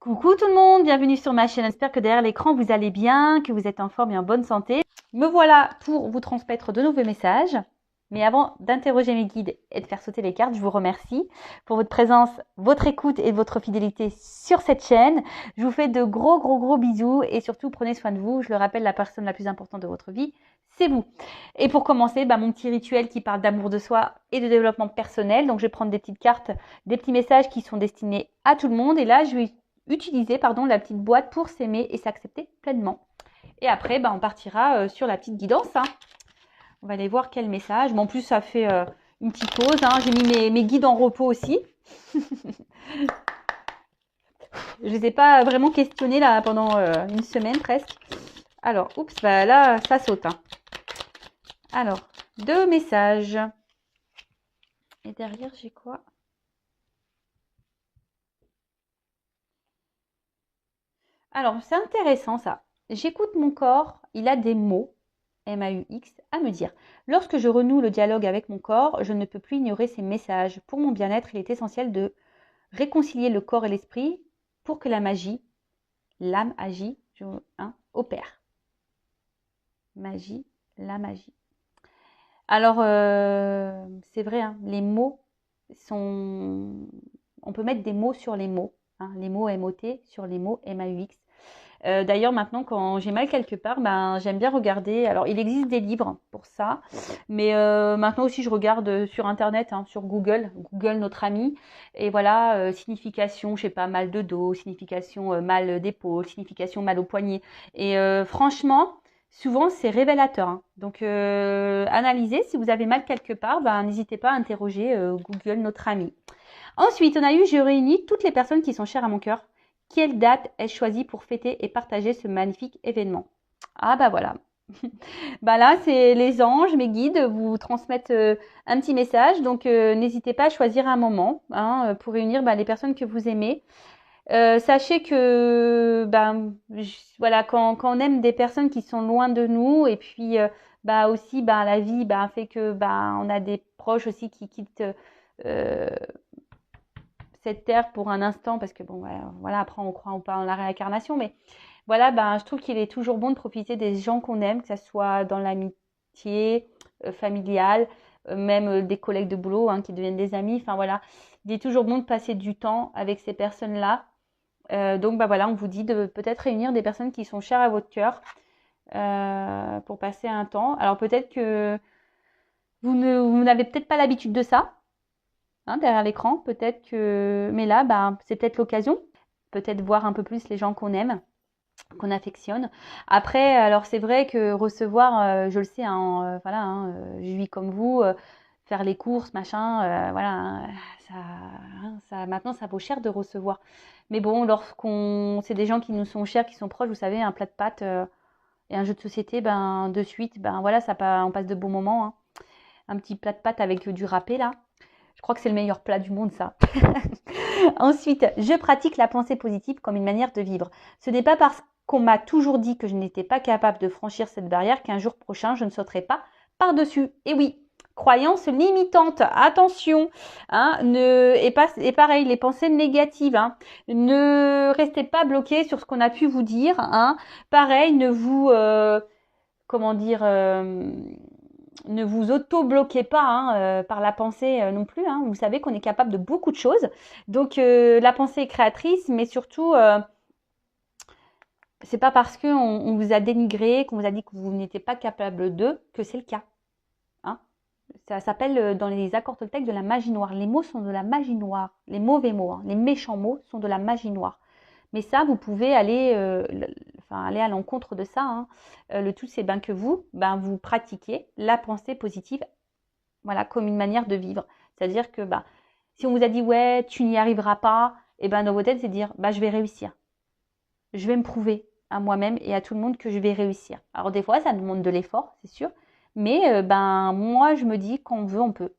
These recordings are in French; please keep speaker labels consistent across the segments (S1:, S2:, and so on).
S1: Coucou tout le monde, bienvenue sur ma chaîne. J'espère que derrière l'écran vous allez bien, que vous êtes en forme et en bonne santé. Me voilà pour vous transmettre de nouveaux messages. Mais avant d'interroger mes guides et de faire sauter les cartes, je vous remercie pour votre présence, votre écoute et votre fidélité sur cette chaîne. Je vous fais de gros bisous et surtout prenez soin de vous. Je le rappelle, la personne la plus importante de votre vie, c'est vous. Et pour commencer, mon petit rituel qui parle d'amour de soi et de développement personnel. Donc je vais prendre des petites cartes, des petits messages qui sont destinés à tout le monde. Et là, je vais utiliser la petite boîte pour s'aimer et s'accepter pleinement. Et après, on partira sur la petite guidance. On va aller voir quel message. En plus, ça fait une petite pause. J'ai mis mes guides en repos aussi. Je les ai pas vraiment questionnés là pendant une semaine presque. Alors, oups, là, ça saute. Alors, 2 messages. Et derrière, j'ai quoi? Alors, c'est intéressant ça. J'écoute mon corps, il a des mots, MAUX, à me dire. Lorsque je renoue le dialogue avec mon corps, je ne peux plus ignorer ces messages. Pour mon bien-être, il est essentiel de réconcilier le corps et l'esprit pour que la magie, l'âme agit, opère. Magie, la magie. Alors, c'est vrai, les mots sont... On peut mettre des mots sur les mots. Les mots MOT sur les mots MAUX. D'ailleurs, maintenant, quand j'ai mal quelque part, j'aime bien regarder. Alors, il existe des livres pour ça, mais maintenant aussi, je regarde sur Internet, sur Google, notre ami. Et voilà, signification, je sais pas, mal de dos, signification mal d'épaule, signification mal au poignet. Et franchement, souvent, c'est révélateur. Donc, analysez. Si vous avez mal quelque part, n'hésitez pas à interroger Google, notre ami. Ensuite, je réunis toutes les personnes qui sont chères à mon cœur. Quelle date ai-je choisi pour fêter et partager ce magnifique événement? Ah voilà. Là, c'est les anges, mes guides, vous transmettent un petit message. Donc, n'hésitez pas à choisir un moment pour réunir les personnes que vous aimez. Sachez que voilà, quand on aime des personnes qui sont loin de nous, et puis aussi la vie fait que on a des proches aussi qui quittent cette terre pour un instant, parce que voilà, après on croit ou pas en la réincarnation, mais voilà, je trouve qu'il est toujours bon de profiter des gens qu'on aime, que ce soit dans l'amitié familiale, même des collègues de boulot qui deviennent des amis. Enfin voilà, il est toujours bon de passer du temps avec ces personnes-là. Donc voilà, on vous dit de peut-être réunir des personnes qui sont chères à votre cœur pour passer un temps. Alors peut-être que vous n'avez peut-être pas l'habitude de ça, derrière l'écran, peut-être que... Mais là, c'est peut-être l'occasion, peut-être voir un peu plus les gens qu'on aime, qu'on affectionne. Après, alors c'est vrai que recevoir, je le sais, je vis comme vous, faire les courses, machin, voilà, maintenant ça vaut cher de recevoir. Mais bon, c'est des gens qui nous sont chers, qui sont proches, vous savez, un plat de pâtes et un jeu de société, de suite, voilà, on passe de bons moments. Un petit plat de pâtes avec du râpé là. Je crois que c'est le meilleur plat du monde, ça. Ensuite, je pratique la pensée positive comme une manière de vivre. Ce n'est pas parce qu'on m'a toujours dit que je n'étais pas capable de franchir cette barrière qu'un jour prochain, je ne sauterai pas par-dessus. Et oui, croyance limitante, attention. Et pareil, les pensées négatives. Ne restez pas bloqués sur ce qu'on a pu vous dire. Pareil, ne vous... ne vous auto-bloquez pas par la pensée non plus. Vous savez qu'on est capable de beaucoup de choses. Donc la pensée est créatrice, mais surtout, c'est pas parce qu'on vous a dénigré, qu'on vous a dit que vous n'étiez pas capable de, que c'est le cas. Ça s'appelle dans les accords Toltec de la magie noire. Les mots sont de la magie noire. Les mauvais mots, les méchants mots sont de la magie noire. Mais ça, vous pouvez aller à l'encontre de ça. Le tout, c'est que vous pratiquiez la pensée positive, voilà, comme une manière de vivre. C'est-à-dire que si on vous a dit ouais, tu n'y arriveras pas, et dans vos têtes, c'est dire je vais réussir. Je vais me prouver à moi-même et à tout le monde que je vais réussir. Alors des fois, ça demande de l'effort, c'est sûr. Mais moi, je me dis quand on veut, on peut.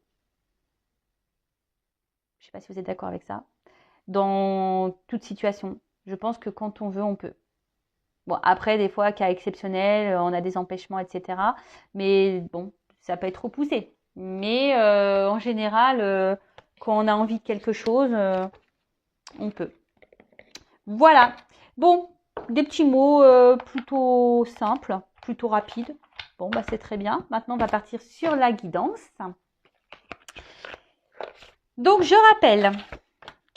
S1: Je ne sais pas si vous êtes d'accord avec ça. Dans toute situation, je pense que quand on veut, on peut. Bon, après, des fois, cas exceptionnels, on a des empêchements, etc. Mais bon, ça peut être repoussé. Mais en général, quand on a envie de quelque chose, on peut. Voilà. Bon, des petits mots plutôt simples, plutôt rapides. Bon, bah c'est très bien. Maintenant, on va partir sur la guidance. Donc, je rappelle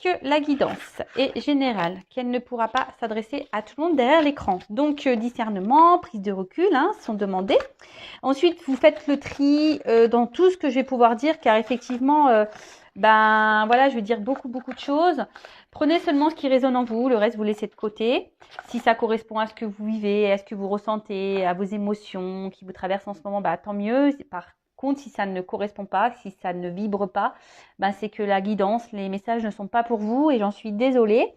S1: que la guidance est générale, qu'elle ne pourra pas s'adresser à tout le monde derrière l'écran. Donc, discernement, prise de recul sont demandés. Ensuite, vous faites le tri dans tout ce que je vais pouvoir dire, car effectivement, ben voilà, je vais dire beaucoup de choses. Prenez seulement ce qui résonne en vous, le reste vous laissez de côté. Si ça correspond à ce que vous vivez, à ce que vous ressentez, à vos émotions qui vous traversent en ce moment, bah tant mieux. Par contre, si ça ne correspond pas, si ça ne vibre pas, ben c'est que la guidance, les messages ne sont pas pour vous et j'en suis désolée.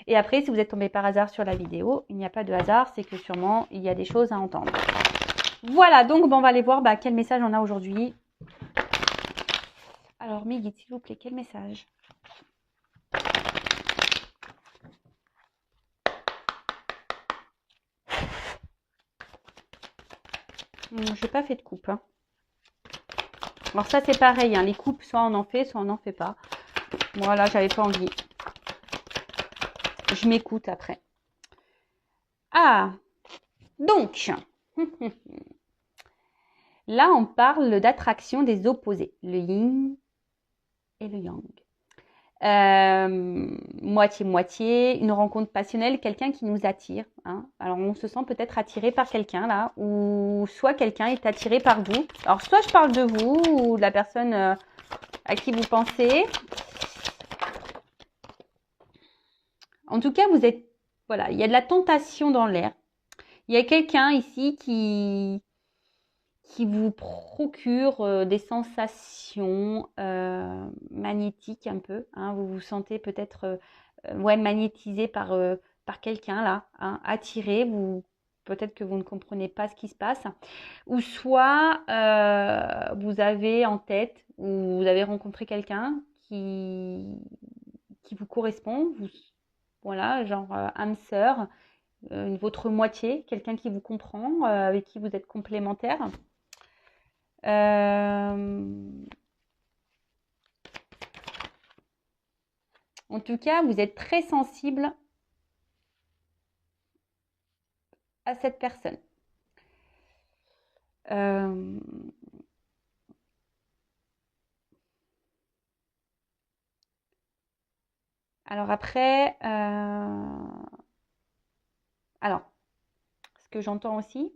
S1: Et après, si vous êtes tombé par hasard sur la vidéo, il n'y a pas de hasard, c'est que sûrement il y a des choses à entendre. Voilà, donc bon, on va aller voir quel message on a aujourd'hui. Alors, mes guides, s'il vous plaît, quel message? Je n'ai pas fait de coupe. Alors ça, c'est pareil. Les coupes, soit on en fait, soit on n'en fait pas. Voilà, j'avais pas envie. Je m'écoute après. Ah, donc, là, on parle d'attraction des opposés. Le yin et le yang. Moitié-moitié, une rencontre passionnelle, quelqu'un qui nous attire. Alors, on se sent peut-être attiré par quelqu'un là, ou soit quelqu'un est attiré par vous. Alors, soit je parle de vous ou de la personne à qui vous pensez. En tout cas, vous êtes, voilà, il y a de la tentation dans l'air. Il y a quelqu'un ici qui vous procure des sensations magnétiques un peu. Vous vous sentez peut-être magnétisé par quelqu'un là, attiré. Peut-être que vous ne comprenez pas ce qui se passe. Ou soit vous avez en tête ou vous avez rencontré quelqu'un qui vous correspond. Voilà, genre âme sœur, votre moitié, quelqu'un qui vous comprend, avec qui vous êtes complémentaire. En tout cas, vous êtes très sensible à cette personne. Alors après, ce que j'entends aussi,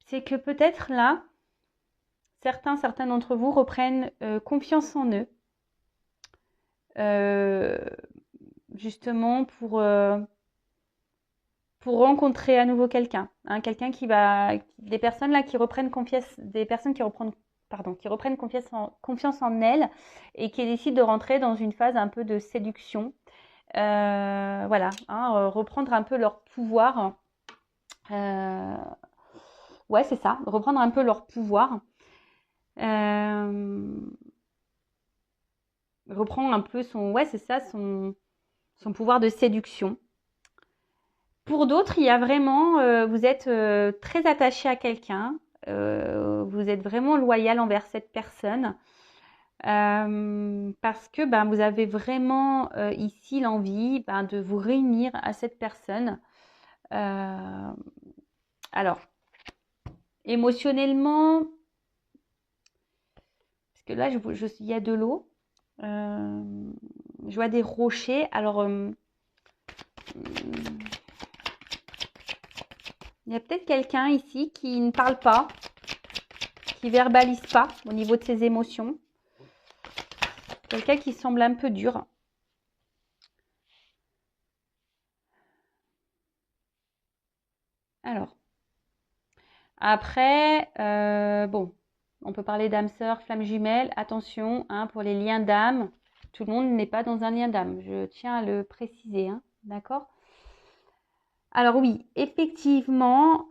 S1: c'est que peut-être là, certains d'entre vous reprennent confiance en eux, justement pour rencontrer à nouveau quelqu'un, quelqu'un des personnes là qui reprennent confiance, des personnes qui reprennent confiance en elles et qui décident de rentrer dans une phase un peu de séduction. Voilà, reprendre un peu leur pouvoir. Ouais, c'est ça, reprendre un peu leur pouvoir. Reprendre un peu son pouvoir de séduction. Pour d'autres, il y a vraiment, vous êtes très attaché à quelqu'un, vous êtes vraiment loyal envers cette personne, parce que vous avez vraiment ici l'envie de vous réunir à cette personne. Alors, émotionnellement, parce que là, il y a de l'eau, je vois des rochers. Alors, il y a peut-être quelqu'un ici qui ne parle pas, qui verbalise pas au niveau de ses émotions. Quelqu'un qui semble un peu dur. Alors, après, bon, on peut parler d'âme sœur, flamme jumelle. Attention, pour les liens d'âme, tout le monde n'est pas dans un lien d'âme. Je tiens à le préciser, d'accord ? Alors oui, effectivement,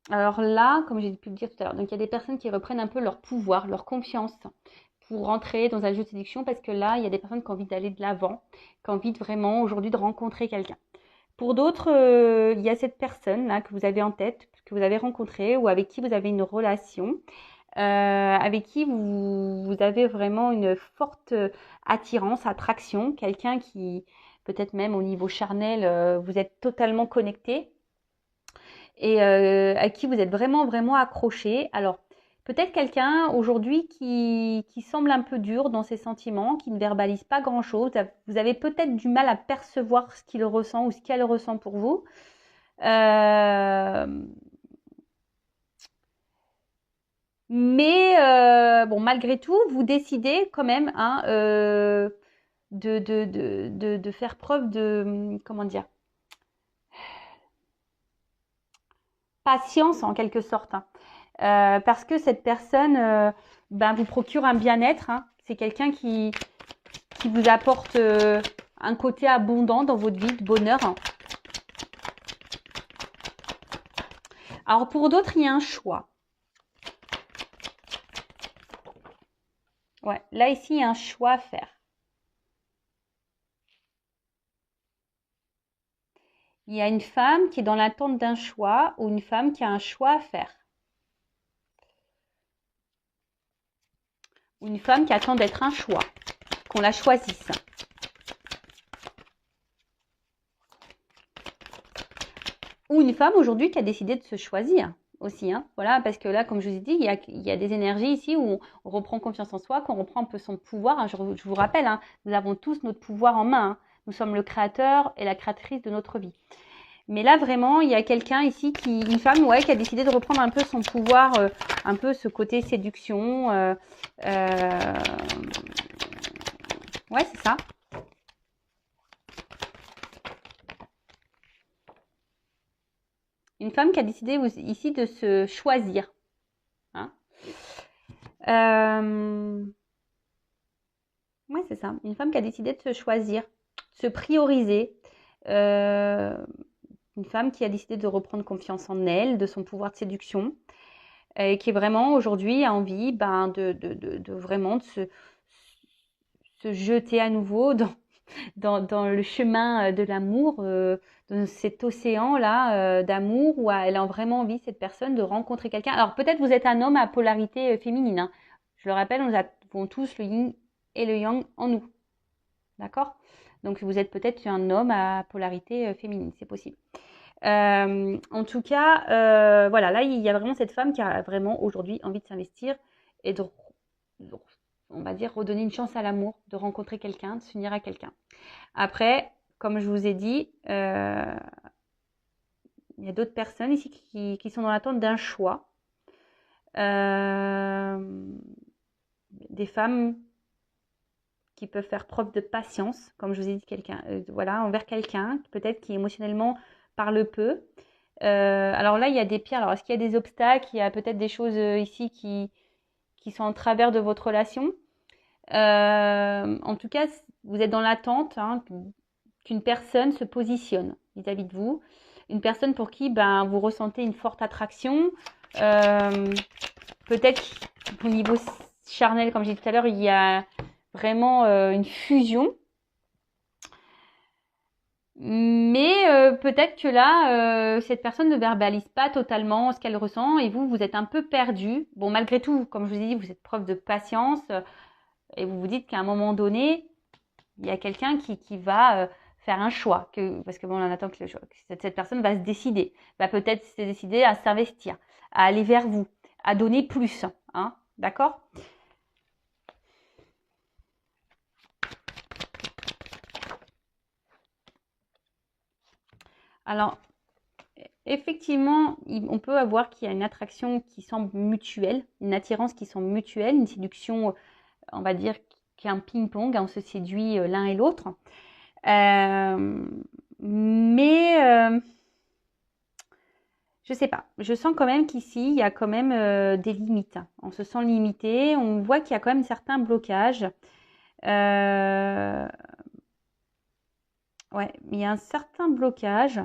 S1: alors là, comme j'ai pu le dire tout à l'heure, donc il y a des personnes qui reprennent un peu leur pouvoir, leur confiance pour rentrer dans un jeu de séduction, parce que là, il y a des personnes qui ont envie d'aller de l'avant, qui ont envie vraiment aujourd'hui de rencontrer quelqu'un. Pour d'autres, il y a cette personne là que vous avez en tête, que vous avez rencontrée ou avec qui vous avez une relation. avec qui vous avez vraiment une forte attirance, attraction, quelqu'un qui, peut-être même au niveau charnel, vous êtes totalement connecté et à qui vous êtes vraiment, vraiment accroché. Alors, peut-être quelqu'un aujourd'hui qui semble un peu dur dans ses sentiments, qui ne verbalise pas grand-chose. Vous avez peut-être du mal à percevoir ce qu'il ressent ou ce qu'elle ressent pour vous. Mais bon, malgré tout, vous décidez quand même hein, de faire preuve de, comment dire, patience en quelque sorte. Hein. Parce que cette personne ben, vous procure un bien-être. Hein. C'est quelqu'un qui vous apporte un côté abondant dans votre vie, de bonheur. Hein. Alors pour d'autres, il y a un choix. Ouais, là ici, il y a un choix à faire. Il y a une femme qui est dans l'attente d'un choix ou une femme qui a un choix à faire. Ou une femme qui attend d'être un choix, qu'on la choisisse. Ou une femme aujourd'hui qui a décidé de se choisir aussi. Hein. Voilà, parce que là, comme je vous ai dit, il y a des énergies ici où on reprend confiance en soi, qu'on reprend un peu son pouvoir. Hein. Je vous rappelle, hein, nous avons tous notre pouvoir en main. Hein. Nous sommes le créateur et la créatrice de notre vie. Mais là, vraiment, il y a quelqu'un ici, une femme ouais, qui a décidé de reprendre un peu son pouvoir, un peu ce côté séduction. Ouais, c'est ça. Une femme qui a décidé ici de se choisir. Hein. Ouais, c'est ça. Une femme qui a décidé de se choisir, de se prioriser. Une femme qui a décidé de reprendre confiance en elle, de son pouvoir de séduction. Et qui est vraiment aujourd'hui a envie ben, de vraiment de se jeter à nouveau dans le chemin de l'amour, dans cet océan-là d'amour où elle a vraiment envie, cette personne, de rencontrer quelqu'un. Alors peut-être vous êtes un homme à polarité féminine. Hein. Je le rappelle, nous avons tous le yin et le yang en nous. D'accord? Donc vous êtes peut-être un homme à polarité féminine, c'est possible. En tout cas, voilà, là, il y a vraiment cette femme qui a vraiment aujourd'hui envie de s'investir et on va dire, redonner une chance à l'amour, de rencontrer quelqu'un, de s'unir à quelqu'un. Après, comme je vous ai dit, il y a d'autres personnes ici qui sont dans l'attente d'un choix. Des femmes qui peuvent faire preuve de patience, comme je vous ai dit, voilà, envers quelqu'un, peut-être qui émotionnellement parle peu. Alors là, il y a des pierres. Alors, est-ce qu'il y a des obstacles? Il y a peut-être des choses ici qui sont en travers de votre relation. En tout cas, vous êtes dans l'attente hein, qu'une personne se positionne vis-à-vis de vous. Une personne pour qui ben, vous ressentez une forte attraction. Peut-être au niveau charnel, comme j'ai dit tout à l'heure, il y a vraiment une fusion. Mais peut-être que là, cette personne ne verbalise pas totalement ce qu'elle ressent et vous êtes un peu perdu. Bon, malgré tout, comme je vous ai dit, vous êtes preuve de patience et vous vous dites qu'à un moment donné, il y a quelqu'un qui va faire un choix. Parce que bon, on attend que cette personne va se décider, va peut-être se décider à s'investir, à aller vers vous, à donner plus. Hein, d'accord ? Alors, effectivement, on peut avoir qu'il y a une attraction qui semble mutuelle, une attirance qui semble mutuelle, une séduction, on va dire, qui est un ping-pong, on se séduit l'un et l'autre. Mais je sais pas, je sens quand même qu'ici, il y a quand même des limites. On se sent limité, on voit qu'il y a quand même certains blocages. Ouais, il y a un certain blocage.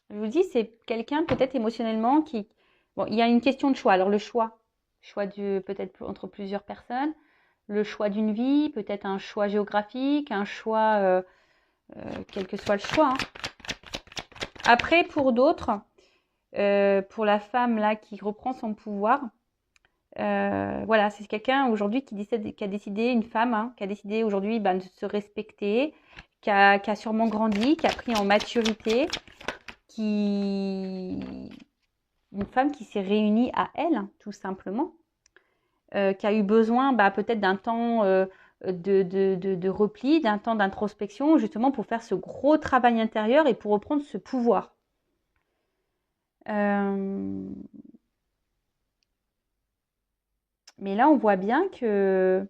S1: Je vous dis, c'est quelqu'un peut-être émotionnellement qui... Bon, il y a une question de choix. Alors le choix peut-être entre plusieurs personnes, le choix d'une vie, peut-être un choix géographique, un choix, quel que soit le choix. Hein. Après, pour d'autres, pour la femme là qui reprend son pouvoir, voilà, c'est quelqu'un aujourd'hui qui a décidé, une femme, hein, qui a décidé aujourd'hui de se respecter, qui a sûrement grandi, qui a pris en maturité, une femme qui s'est réunie à elle, tout simplement, qui a eu besoin peut-être d'un temps de repli, d'un temps d'introspection, justement pour faire ce gros travail intérieur et pour reprendre ce pouvoir. Mais là, on voit bien que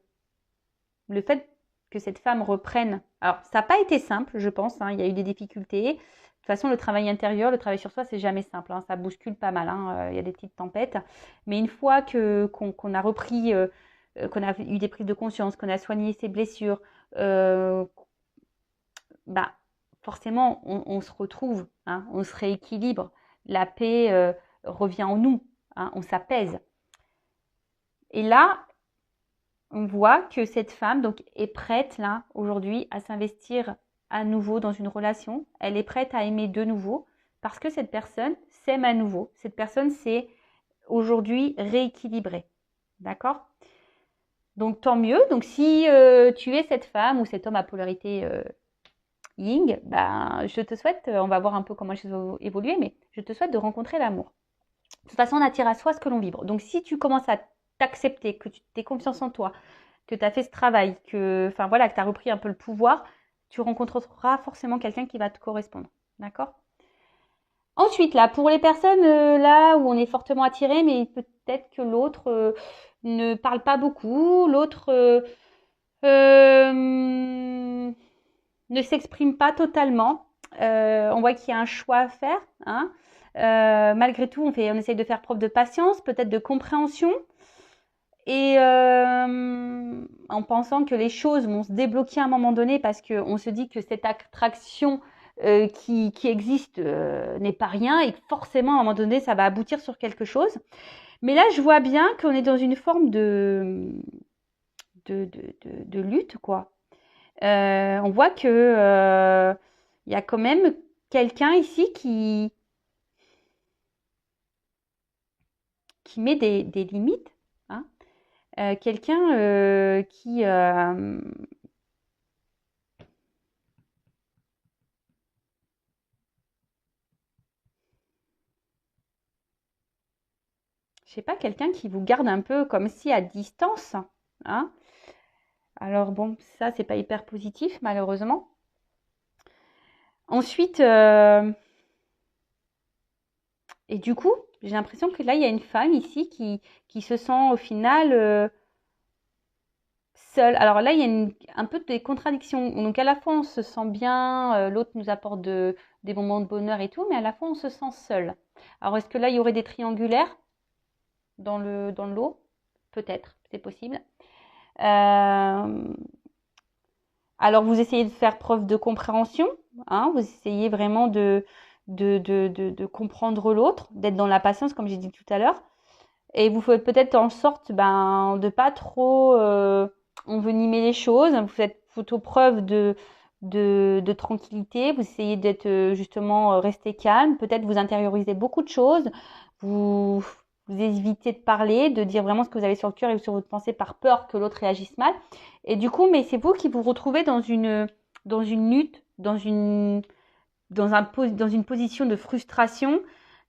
S1: le fait que cette femme reprenne, alors ça n'a pas été simple, je pense, hein, il y a eu des difficultés. De toute façon, le travail intérieur, le travail sur soi, c'est jamais simple, hein, ça bouscule pas mal, hein, il y a des petites tempêtes. Mais une fois qu'on a repris, qu'on a eu des prises de conscience, qu'on a soigné ses blessures, forcément, on se retrouve, hein, on se rééquilibre, la paix revient en nous, hein, on s'apaise. Et là, on voit que cette femme donc, est prête là aujourd'hui à s'investir à nouveau dans une relation. Elle est prête à aimer de nouveau parce que cette personne s'aime à nouveau. Cette personne s'est aujourd'hui rééquilibrée. D'accord? Donc tant mieux. Donc si tu es cette femme ou cet homme à polarité Ying, je te souhaite, on va voir un peu comment les choses vont évoluer, mais je te souhaite de rencontrer l'amour. De toute façon, on attire à soi ce que l'on vibre. Donc si tu commences à t'accepter, que tu aies confiance en toi, que tu as fait ce travail, que tu as repris un peu le pouvoir, tu rencontreras forcément quelqu'un qui va te correspondre. D'accord? Ensuite, là, pour les personnes là où on est fortement attiré, mais peut-être que l'autre ne parle pas beaucoup, l'autre ne s'exprime pas totalement. On voit qu'il y a un choix à faire. Hein. Malgré tout, on essaye de faire preuve de patience, peut-être de compréhension. Et en pensant que les choses vont se débloquer à un moment donné parce qu'on se dit que cette attraction qui existe n'est pas rien et que forcément à un moment donné ça va aboutir sur quelque chose. Mais là je vois bien qu'on est dans une forme de lutte quoi. On voit que y a quand même quelqu'un ici qui met des limites. Hein. Quelqu'un qui je sais pas, quelqu'un qui vous garde un peu comme si à distance. Hein. Alors bon, ça c'est pas hyper positif malheureusement. Ensuite, et du coup, j'ai l'impression que là il y a une femme ici qui se sent au final seule. Alors là il y a un peu des contradictions. Donc à la fois on se sent bien, l'autre nous apporte des moments de bonheur et tout, mais à la fois on se sent seul. Alors est-ce que là il y aurait des triangulaires dans le lot? Peut-être, c'est possible. Alors vous essayez de faire preuve de compréhension, hein, vous essayez vraiment de comprendre l'autre, d'être dans la patience comme j'ai dit tout à l'heure, et vous faites peut-être en sorte de pas trop envenimer les choses, vous faites plutôt preuve de tranquillité, vous essayez d'être justement rester calme, peut-être vous intériorisez beaucoup de choses, vous évitez de parler, de dire vraiment ce que vous avez sur le cœur et sur votre pensée par peur que l'autre réagisse mal. Et du coup, mais c'est vous qui vous retrouvez dans une lutte, dans une position de frustration,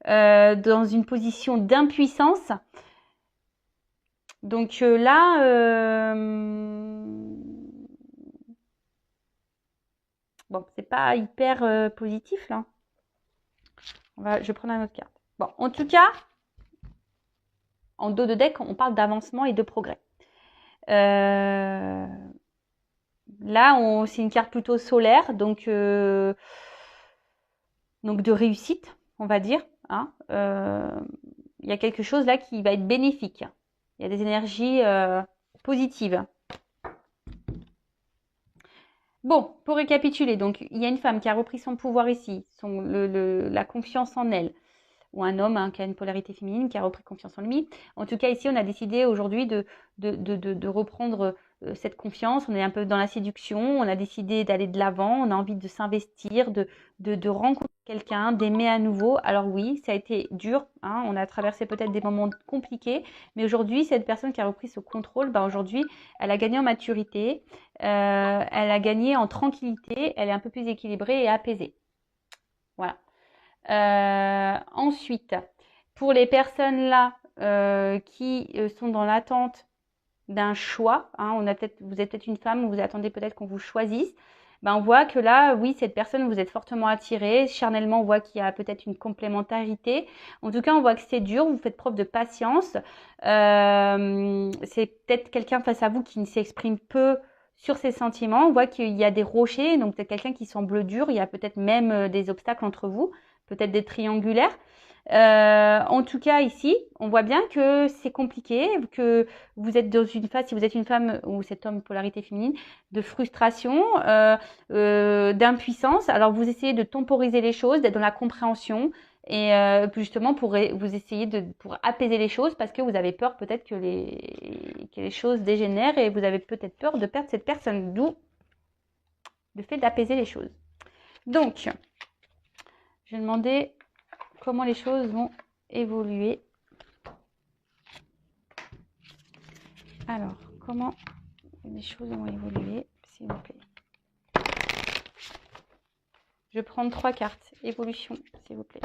S1: dans une position d'impuissance. Donc là, bon, c'est pas hyper positif là. Je vais prendre une autre carte. Bon, en tout cas, en dos de deck, on parle d'avancement et de progrès. Là, c'est une carte plutôt solaire, donc de réussite, on va dire. Hein. Il y a quelque chose là qui va être bénéfique. Il y a des énergies positives. Bon, pour récapituler, donc il y a une femme qui a repris son pouvoir ici, la confiance en elle, ou un homme qui a une polarité féminine qui a repris confiance en lui. En tout cas, ici, on a décidé aujourd'hui de reprendre cette confiance, on est un peu dans la séduction, on a décidé d'aller de l'avant, on a envie de s'investir, de rencontrer quelqu'un, d'aimer à nouveau. Alors oui, ça a été dur, hein, on a traversé peut-être des moments compliqués, mais aujourd'hui, cette personne qui a repris ce contrôle, bah aujourd'hui, elle a gagné en maturité, elle a gagné en tranquillité, elle est un peu plus équilibrée et apaisée. Voilà. Ensuite, pour les personnes là qui sont dans l'attente d'un choix, hein, vous êtes peut-être une femme ou vous attendez peut-être qu'on vous choisisse, ben on voit que là, oui, cette personne, vous êtes fortement attiré. Charnellement, on voit qu'il y a peut-être une complémentarité. En tout cas, on voit que c'est dur, vous faites preuve de patience. C'est peut-être quelqu'un face à vous qui ne s'exprime peu sur ses sentiments. On voit qu'il y a des rochers, donc peut-être quelqu'un qui semble dur. Il y a peut-être même des obstacles entre vous, peut-être des triangulaires. En tout cas, ici, on voit bien que c'est compliqué, que vous êtes dans une phase, si vous êtes une femme ou cet homme polarité féminine, de frustration, d'impuissance. Alors, vous essayez de temporiser les choses, d'être dans la compréhension et justement vous essayez pour apaiser les choses parce que vous avez peur peut-être que les choses dégénèrent et vous avez peut-être peur de perdre cette personne, d'où le fait d'apaiser les choses. Donc, je vais demander comment les choses vont évoluer. Alors, comment les choses vont évoluer, s'il vous plaît. Je vais prendre 3 cartes. Évolution, s'il vous plaît.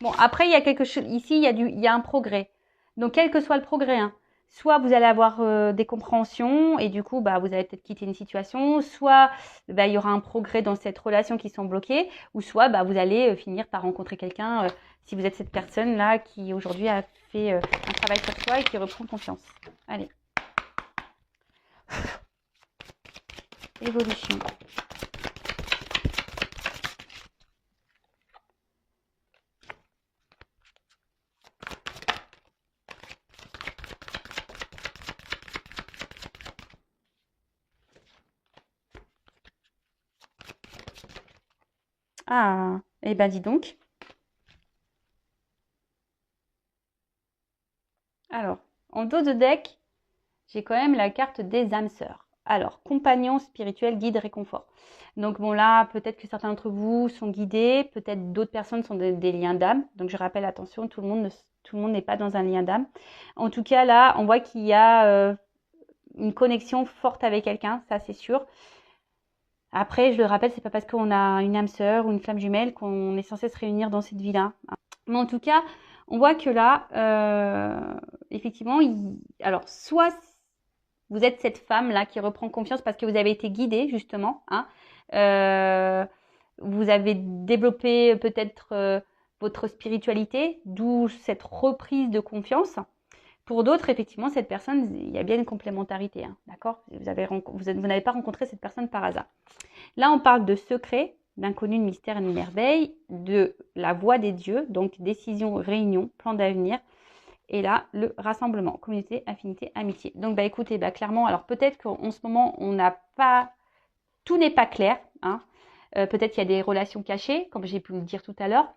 S1: Bon, après, il y a quelque chose. Ici, il y a un progrès. Donc, quel que soit le progrès, hein, soit vous allez avoir des compréhensions et du coup, bah, vous allez peut-être quitter une situation, soit bah, il y aura un progrès dans cette relation qui sont bloquées, ou soit bah, vous allez finir par rencontrer quelqu'un, si vous êtes cette personne-là qui aujourd'hui a fait un travail sur soi et qui reprend confiance. Allez. Évolution. Ah, eh ben dis donc. Alors, en dos de deck, j'ai quand même la carte des âmes sœurs. Alors, compagnon spirituel, guide, réconfort. Donc bon là, peut-être que certains d'entre vous sont guidés, peut-être d'autres personnes sont des liens d'âme. Donc je rappelle, attention, tout le monde n'est pas dans un lien d'âme. En tout cas, là, on voit qu'il y a une connexion forte avec quelqu'un, ça c'est sûr. Après, je le rappelle, c'est pas parce qu'on a une âme sœur ou une flamme jumelle qu'on est censé se réunir dans cette vie-là. Mais en tout cas, on voit que là, effectivement, alors soit vous êtes cette femme-là qui reprend confiance parce que vous avez été guidée, justement, hein. Vous avez développé peut-être votre spiritualité, d'où cette reprise de confiance. Pour d'autres, effectivement, cette personne, il y a bien une complémentarité, hein, d'accord? Vous n'avez pas rencontré cette personne par hasard. Là, on parle de secret, d'inconnu, de mystère et de merveille, de la voix des dieux, donc décision, réunion, plan d'avenir. Et là, le rassemblement, communauté, affinité, amitié. Donc, bah écoutez, bah clairement, alors peut-être qu'en ce moment, on n'a pas, tout n'est pas clair, hein. Peut-être qu'il y a des relations cachées, comme j'ai pu le dire tout à l'heure.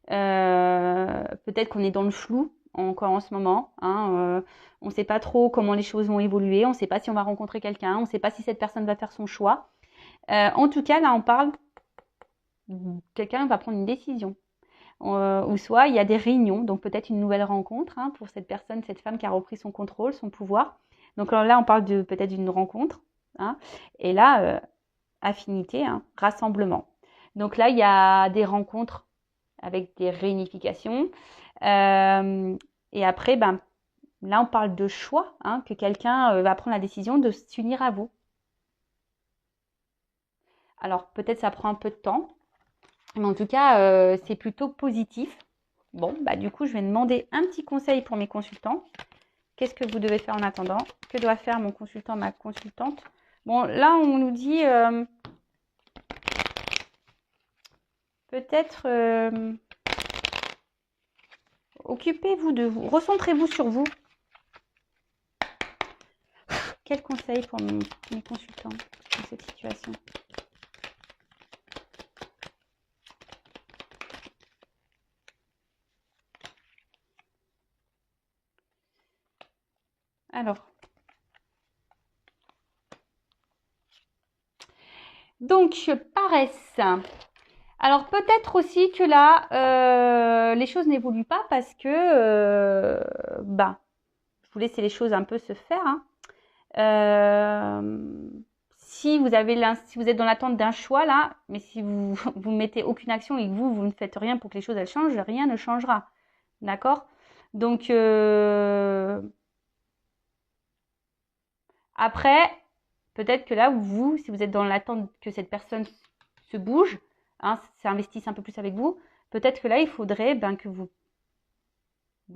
S1: Peut-être qu'on est dans le flou encore en ce moment, hein. On ne sait pas trop comment les choses vont évoluer, on ne sait pas si on va rencontrer quelqu'un, on ne sait pas si cette personne va faire son choix. En tout cas, là, on parle, quelqu'un va prendre une décision. Ou soit il y a des réunions, donc peut-être une nouvelle rencontre, hein, pour cette personne, cette femme qui a repris son contrôle, son pouvoir. Donc là, on parle peut-être d'une rencontre, hein, et là, affinité, hein, rassemblement. Donc là, il y a des rencontres avec des réunifications. Et après, ben, là, on parle de choix, hein, que quelqu'un va prendre la décision de s'unir à vous. Alors peut-être ça prend un peu de temps, mais en tout cas, c'est plutôt positif. Bon, bah du coup, je vais demander un petit conseil pour mes consultants. Qu'est-ce que vous devez faire en attendant? Que doit faire mon consultant, ma consultante? Bon, là, on nous dit peut-être occupez-vous de vous, recentrez-vous sur vous. Quel conseil pour mes consultants dans cette situation? Alors, Donc, paresse. Alors, peut-être aussi que là, les choses n'évoluent pas parce que, je vous laisse les choses un peu se faire. Hein. Si vous êtes dans l'attente d'un choix là, mais si vous vous mettez aucune action et que vous ne faites rien pour que les choses elles changent, rien ne changera. D'accord? Donc après, peut-être que là vous, si vous êtes dans l'attente que cette personne se bouge, hein, s'investisse un peu plus avec vous, peut-être que là il faudrait que vous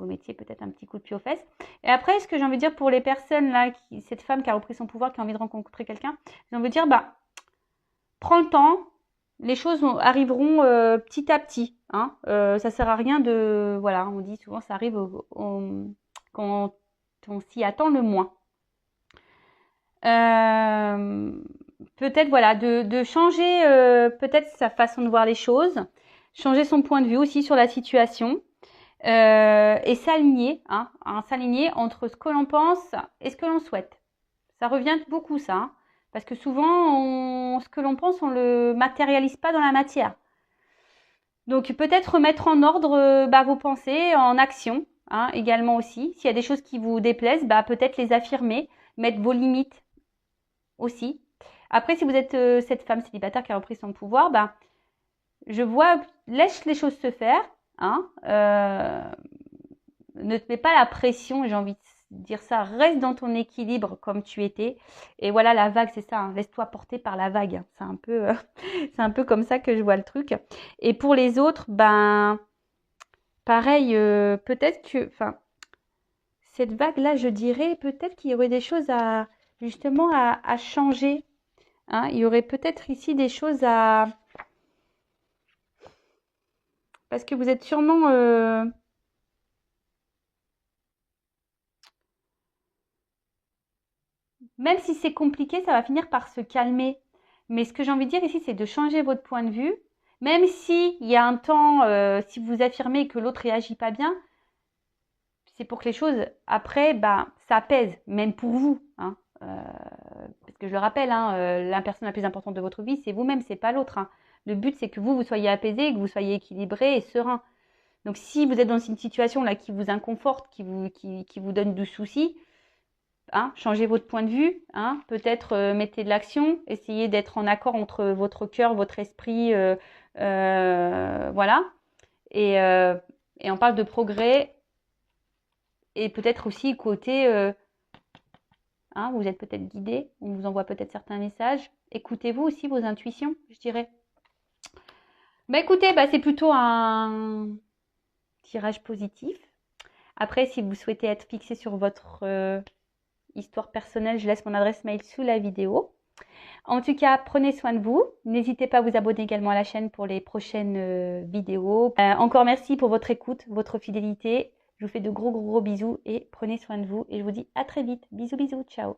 S1: mettiez peut-être un petit coup de pied aux fesses. Et après, ce que j'ai envie de dire pour les personnes là, cette femme qui a repris son pouvoir, qui a envie de rencontrer quelqu'un, j'ai envie de dire, prends le temps, les choses arriveront petit à petit. Hein. Ça sert à rien de, voilà, on dit souvent, ça arrive quand on s'y attend le moins. Peut-être voilà, de changer peut-être sa façon de voir les choses, changer son point de vue aussi sur la situation. Et s'aligner, hein, s'aligner entre ce que l'on pense et ce que l'on souhaite. Ça revient beaucoup ça, hein, parce que souvent, ce que l'on pense, on le matérialise pas dans la matière. Donc peut-être remettre en ordre vos pensées en action, hein, également aussi. S'il y a des choses qui vous déplaisent, peut-être les affirmer, mettre vos limites aussi. Après, si vous êtes cette femme célibataire qui a repris son pouvoir, je vois, laisse les choses se faire. Hein, ne te mets pas la pression, j'ai envie de dire ça, reste dans ton équilibre comme tu étais. Et voilà, la vague, c'est ça, hein, laisse-toi porter par la vague. C'est un peu, c'est un peu comme ça que je vois le truc. Et pour les autres, pareil, peut-être que, cette vague-là, je dirais, peut-être qu'il y aurait des choses justement, à changer. Hein. Il y aurait peut-être ici des choses parce que vous êtes sûrement même si c'est compliqué, ça va finir par se calmer. Mais ce que j'ai envie de dire ici, c'est de changer votre point de vue. Même s'il y a un temps, si vous affirmez que l'autre réagit pas bien, c'est pour que les choses, après, ça pèse, même pour vous. Hein. Parce que je le rappelle, hein, la personne la plus importante de votre vie, c'est vous-même, c'est pas l'autre. Hein. Le but, c'est que vous soyez apaisé, que vous soyez équilibré et serein. Donc, si vous êtes dans une situation là qui vous inconforte, qui vous donne du souci, hein, changez votre point de vue, hein, peut-être mettez de l'action, essayez d'être en accord entre votre cœur, votre esprit, voilà. Et on parle de progrès et peut-être aussi côté, hein, vous êtes peut-être guidé, on vous envoie peut-être certains messages. Écoutez-vous aussi vos intuitions, je dirais. Écoutez, c'est plutôt un tirage positif. Après, si vous souhaitez être fixé sur votre histoire personnelle, je laisse mon adresse mail sous la vidéo. En tout cas, prenez soin de vous. N'hésitez pas à vous abonner également à la chaîne pour les prochaines vidéos. Encore merci pour votre écoute, votre fidélité. Je vous fais de gros bisous et prenez soin de vous. Et je vous dis à très vite. Bisous, ciao.